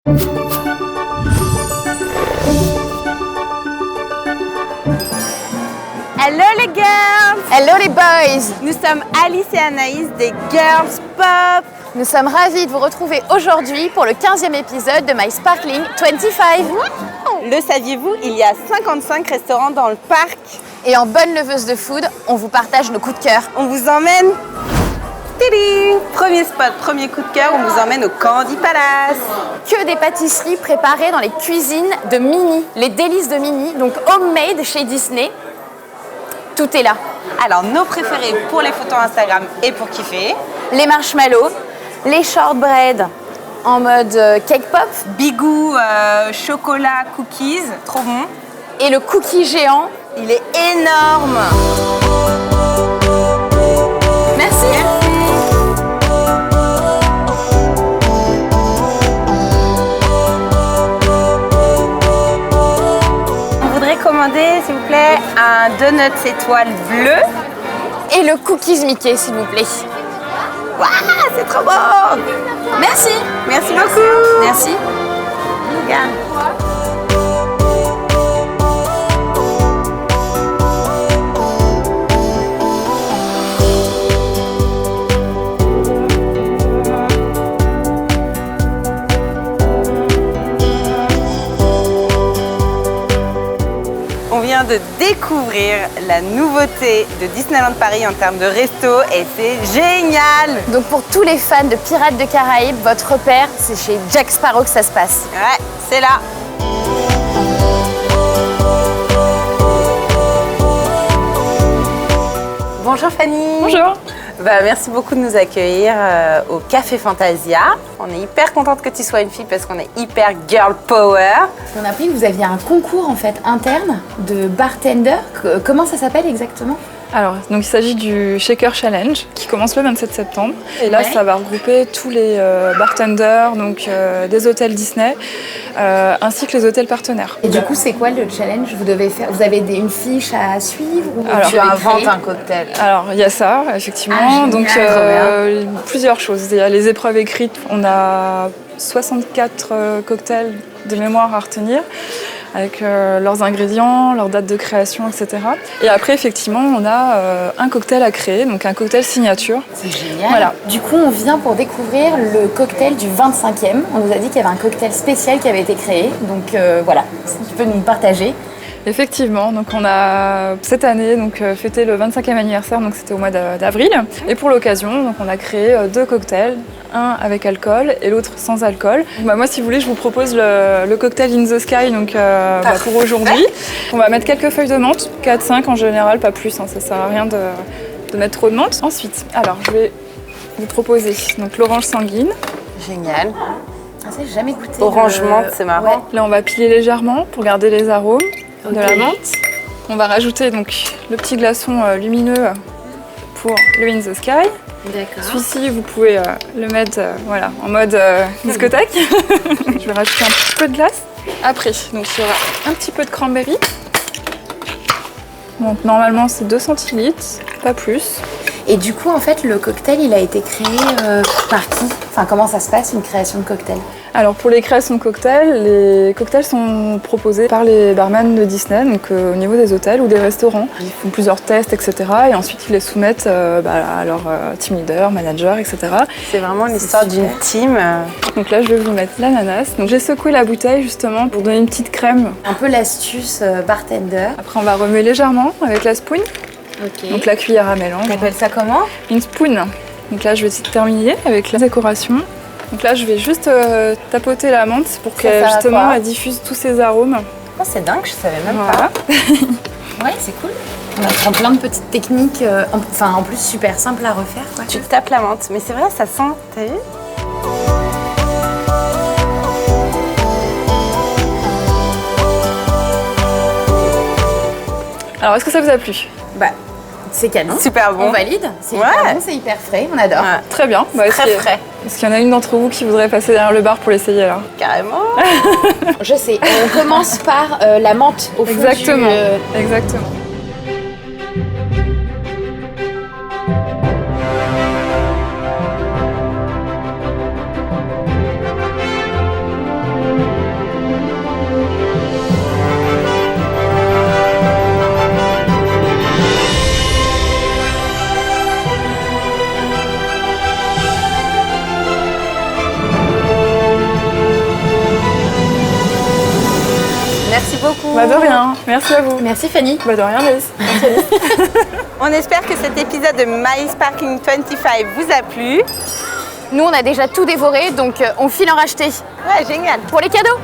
Hello les girls! Hello les boys! Nous sommes Alice et Anaïs des Girls Pop. Nous sommes ravis de vous retrouver aujourd'hui pour le 15e épisode de My Sparkling 25. Le saviez-vous, il y a 55 restaurants dans le parc. Et en bonne leveuse de food, on vous partage nos coups de cœur. On vous emmène... Tadam! Premier spot, premier coup de cœur, on vous emmène au Candy Palace. Que des pâtisseries préparées dans les cuisines de Minnie, les délices de Minnie, donc homemade chez Disney. Tout est là. Alors, nos préférés pour les photos Instagram et pour kiffer. Les marshmallows, les shortbread en mode cake pop. Bigou, chocolat, cookies, trop bon. Et le cookie géant, il est énorme. Merci. Commander, s'il vous plaît, un donut étoile bleu. Et le cookies Mickey, s'il vous plaît. Waouh, c'est trop beau! Merci. Merci beaucoup. Merci. Regarde. On vient de découvrir la nouveauté de Disneyland Paris en termes de resto et c'est génial! Donc pour tous les fans de Pirates des Caraïbes, votre repère, c'est chez Jack Sparrow que ça se passe. Ouais, c'est là. Bonjour Fanny. Bonjour. Merci beaucoup de nous accueillir au Café Fantasia. On est hyper contente que tu sois une fille parce qu'on est hyper girl power. On a appris que vous aviez un concours en fait interne de bartender. Comment ça s'appelle exactement? Alors, donc il s'agit du Shaker Challenge qui commence le 27 septembre. Et là, ça va regrouper tous les bartenders donc, des hôtels Disney ainsi que les hôtels partenaires. Et du coup, c'est quoi le challenge? Vous avez une fiche à suivre ou tu inventes un cocktail? Alors, il y a ça, effectivement. Génial, donc, plusieurs choses. Il y a les épreuves écrites. On a 64 cocktails de mémoire à retenir, avec leurs ingrédients, leur date de création, etc. Et après, effectivement, on a un cocktail à créer, donc un cocktail signature. C'est génial. Voilà. Du coup, on vient pour découvrir le cocktail du 25e. On nous a dit qu'il y avait un cocktail spécial qui avait été créé. Donc voilà, si tu peux nous partager. Effectivement, donc on a cette année donc, fêté le 25e anniversaire, donc c'était au mois d'avril. Et pour l'occasion, donc, on a créé 2 cocktails, un avec alcool et l'autre sans alcool. Moi, si vous voulez, je vous propose le cocktail In the Sky donc, pour aujourd'hui. On va mettre quelques feuilles de menthe, 4-5 en général, pas plus, hein, ça sert à rien de mettre trop de menthe. Ensuite, alors je vais vous proposer donc, l'orange sanguine. Génial. Ah, ça, j'ai jamais goûté. Orange menthe, c'est marrant. Ouais. Là, on va piler légèrement pour garder les arômes. De la menthe. On va rajouter donc le petit glaçon lumineux pour le In the Sky. D'accord. Celui-ci, vous pouvez le mettre voilà, en mode discothèque. Je vais rajouter un petit peu de glace. Après, donc, il y aura un petit peu de cranberry. Donc normalement, c'est 2 centilitres, pas plus. Et du coup, en fait, le cocktail, il a été créé par qui? Enfin, comment ça se passe, une création de cocktail? Alors pour les créations de cocktails, les cocktails sont proposés par les barman de Disney, donc au niveau des hôtels ou des restaurants. Ils font plusieurs tests, etc. Et ensuite ils les soumettent à leur team leader, manager, etc. C'est vraiment l'histoire d'une team. Donc là je vais vous mettre l'ananas. Donc j'ai secoué la bouteille justement pour donner une petite crème. Un peu l'astuce bartender. Après on va remuer légèrement avec la spoon. Ok. Donc la cuillère à mélange. T'appelles ça comment? Une spoon. Donc là je vais terminer avec la décoration. Donc là, je vais juste tapoter la menthe pour qu'elle justement elle diffuse tous ses arômes. Oh, c'est dingue, je savais même voilà. pas. Ouais, c'est cool. On apprend plein de petites techniques, en plus super simples à refaire. Quoi. Tu tapes la menthe, mais c'est vrai, ça sent, t'as vu? Alors, est-ce que ça vous a plu? C'est canon. Super bon. On valide. C'est hyper bon, c'est hyper frais. On adore. Ouais. Très bien. Très frais. Est-ce qu'il y en a une d'entre vous qui voudrait passer derrière le bar pour l'essayer alors? Carrément. Je sais. On commence par la menthe au fond. Exactement. Exactement. Merci beaucoup. Bah de rien, merci à vous. Merci Fanny. Bah de rien Alice. On espère que cet épisode de My Sparkling 25 vous a plu. Nous, on a déjà tout dévoré, donc on file en racheter. Ouais, génial. Pour les cadeaux.